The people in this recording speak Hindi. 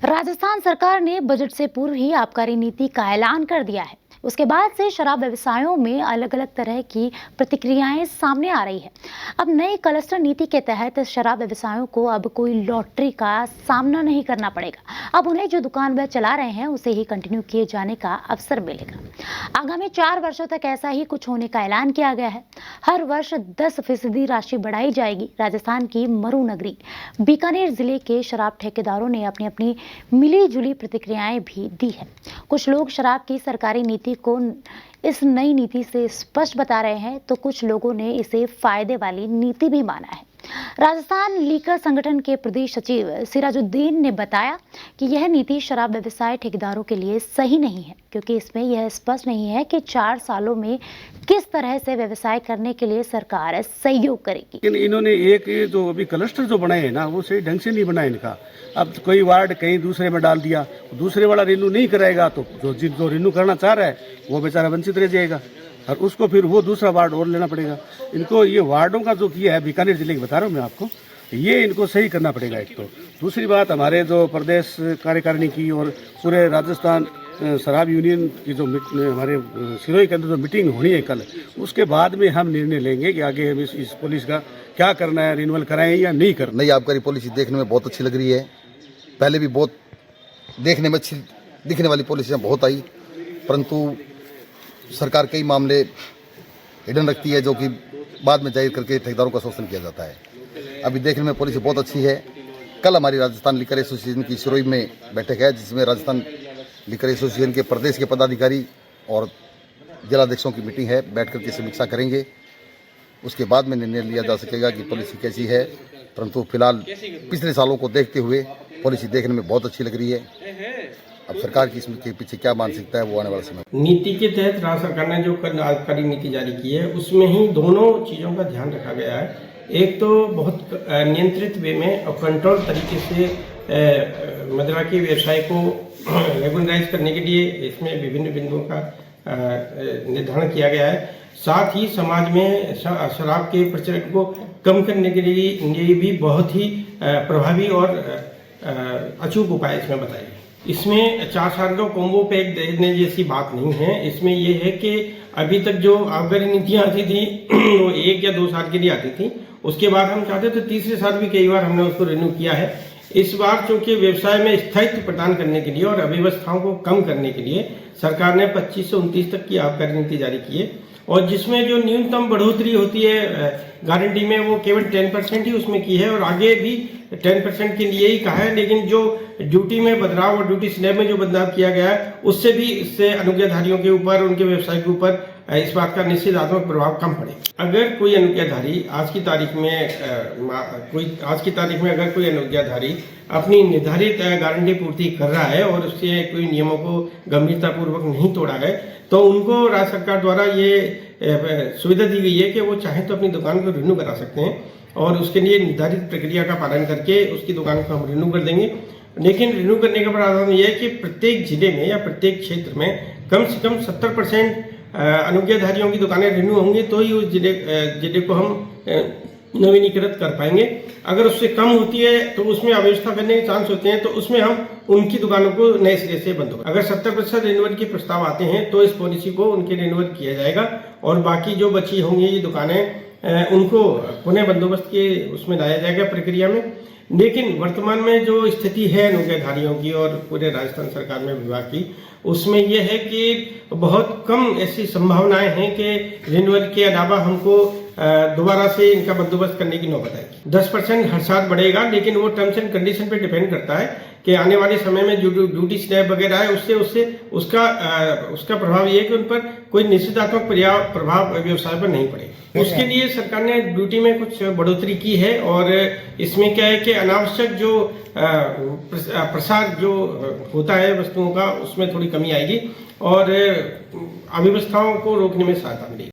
राजस्थान सरकार ने बजट से पूर्व ही आबकारी नीति का ऐलान कर दिया है। उसके बाद से शराब व्यवसायों में अलग अलग तरह की प्रतिक्रियाएं सामने आ रही है। अब नई क्लस्टर नीति के तहत शराब व्यवसायों को अब कोई लॉटरी का सामना नहीं करना पड़ेगा। अब उन्हें जो दुकान वह चला रहे हैं उसे ही कंटिन्यू किए जाने का अवसर मिलेगा। आगामी 4 वर्षों तक ऐसा ही कुछ होने का ऐलान किया गया है। हर वर्ष 10% राशि बढ़ाई जाएगी। राजस्थान की मरु नगरी बीकानेर जिले के शराब ठेकेदारों ने अपनी अपनी मिली जुली प्रतिक्रियाएं भी दी है। कुछ लोग शराब की सरकारी नीति को इस नई नीति से स्पष्ट बता रहे हैं, तो कुछ लोगों ने इसे फायदे वाली नीति भी माना है। राजस्थान लीकर संगठन के प्रदेश सचिव सिराजुद्दीन ने बताया कि यह नीति शराब व्यवसाय ठेकेदारों के लिए सही नहीं है, क्योंकि इसमें यह स्पष्ट नहीं है कि 4 सालों में किस तरह से व्यवसाय करने के लिए सरकार सहयोग करेगी। लेकिन इन्होंने एक जो अभी क्लस्टर जो बनाए हैं ना, वो सही ढंग से नहीं बनाए इनका। अब कोई वार्ड कहीं दूसरे में डाल दिया, दूसरे वाला रिन्यू नहीं कराएगा तो जो रिन्यू करना चाह रहा है वो बेचारा वंचित रह जाएगा और उसको फिर वो दूसरा वार्ड और लेना पड़ेगा। इनको ये वार्डों का जो किया है बीकानेर जिले की बता रहा हूँ मैं आपको, ये इनको सही करना पड़ेगा एक तो। दूसरी बात, हमारे जो प्रदेश कार्यकारिणी की और पूरे राजस्थान शराब यूनियन की जो हमारे सिरोही के अंदर जो मीटिंग होनी है कल, उसके बाद में हम निर्णय लेंगे कि आगे हम इस पॉलिसी का क्या करना है, रिन्यूअल कराएं या नहीं करना। नई आबकारी पॉलिसी देखने में बहुत अच्छी लग रही है। पहले भी बहुत देखने में अच्छी दिखने वाली पॉलिसियाँ बहुत आई, परंतु सरकार कई मामले हिडन रखती है जो कि बाद में जाहिर करके ठेकेदारों का शोषण किया जाता है। अभी देखने में पॉलिसी बहुत अच्छी है। कल हमारी राजस्थान लीकर एसोसिएशन की सिरोही में बैठक है, जिसमें राजस्थान लीकर एसोसिएशन के प्रदेश के पदाधिकारी और जिलाध्यक्षों की मीटिंग है। बैठ करके समीक्षा करेंगे, उसके बाद में निर्णय लिया जा सकेगा कि पॉलिसी कैसी है। परंतु फिलहाल पिछले सालों को देखते हुए पॉलिसी देखने में बहुत अच्छी लग रही है। अब सरकार की इसके पीछे क्या मानसिकता है वो आने वाला समय। नीति के तहत राज्य सरकार ने जो आबकारी नीति जारी की है उसमें ही दोनों चीज़ों का ध्यान रखा गया है। एक तो बहुत नियंत्रित वे में और कंट्रोल तरीके से मदिरा के व्यवसाय को रेगुलराइज करने के लिए इसमें विभिन्न बिंदुओं का निर्धारण किया गया है। साथ ही समाज में शराब के प्रचलन को कम करने के लिए भी बहुत ही प्रभावी और अचूक उपाय इसमें बताए गए। इसमें 4 साल का कॉम्बो पैक देने जैसी बात नहीं है। इसमें यह है कि अभी तक जो आबकारी नीतियाँ आती थी वो 1 या 2 साल के लिए आती थी। उसके बाद हम चाहते थे तीसरे साल भी कई बार हमने उसको रिन्यू किया है। इस बार चूंकि व्यवसाय में स्थायित्व प्रदान करने के लिए और अव्यवस्थाओं को कम करने के लिए सरकार ने 25 से 29 तक की आबकारी नीति जारी की है, और जिसमें जो न्यूनतम बढ़ोतरी होती है गारंटी में वो केवल 10% ही उसमें की है, और आगे भी 10% के लिए ही कहा है। लेकिन जो ड्यूटी में बदलाव और ड्यूटी स्लैब में जो बदलाव किया गया है उससे भी इससे अनुज्ञाधारियों के ऊपर, उनके व्यवसाय के ऊपर इस बात का निश्चितात्मक प्रभाव कम पड़े। अगर कोई अनुज्ञाधारी आज की तारीख में अगर कोई अनुज्ञाधारी अपनी निर्धारित गारंटी पूर्ति कर रहा है और उससे कोई नियमों को गंभीरतापूर्वक नहीं तोड़ा है, तो उनको राज्य सरकार द्वारा ये सुविधा दी गई है कि वो चाहे तो अपनी दुकान को रिन्यू करा सकते हैं, और उसके लिए निर्धारित प्रक्रिया का पालन करके उसकी दुकान को हम रिन्यू कर देंगे। लेकिन रिन्यू करने का प्रावधान यह है कि प्रत्येक जिले में या प्रत्येक क्षेत्र में कम से कम 70% अनुज्ञाधारियों की दुकानें रिन्यू होंगी, तो ही उस जिले को हम नवीनीकृत कर पाएंगे। अगर उससे कम होती है तो उसमें अव्यवस्था करने के चांस होते हैं, तो उसमें हम उनकी दुकानों को नए सिरे से बंद होगा। अगर 70% रिन्यूअल के प्रस्ताव आते हैं तो इस पॉलिसी को उनके रिन्यूअल किया जाएगा, और बाकी जो बची होंगी ये दुकानें उनको पुनः बंदोबस्त के उसमें लाया जाएगा प्रक्रिया में। लेकिन वर्तमान में जो स्थिति है अनुज्ञाधारियों की और पूरे राजस्थान सरकार में विभाग की, उसमें यह है कि बहुत कम ऐसी संभावनाएं हैं कि रिन्यूअल के अलावा हमको दोबारा से इनका बंदोबस्त करने की नौबत आएगी। 10% हर साल बढ़ेगा, लेकिन वो टर्म्स एंड कंडीशन पे डिपेंड करता है कि आने वाले समय में जो ड्यूटी स्लैब वगैरह है उससे उसका प्रभाव ये है कि उन पर कोई निश्चितात्मक प्रभाव व्यवसाय पर नहीं पड़ेगा। उसके लिए सरकार ने ड्यूटी में कुछ बढ़ोतरी की है, और इसमें क्या है कि अनावश्यक जो प्रसार जो होता है वस्तुओं का, उसमें थोड़ी कमी आएगी और अव्यवस्थाओं को रोकने में सहायता मिलेगी।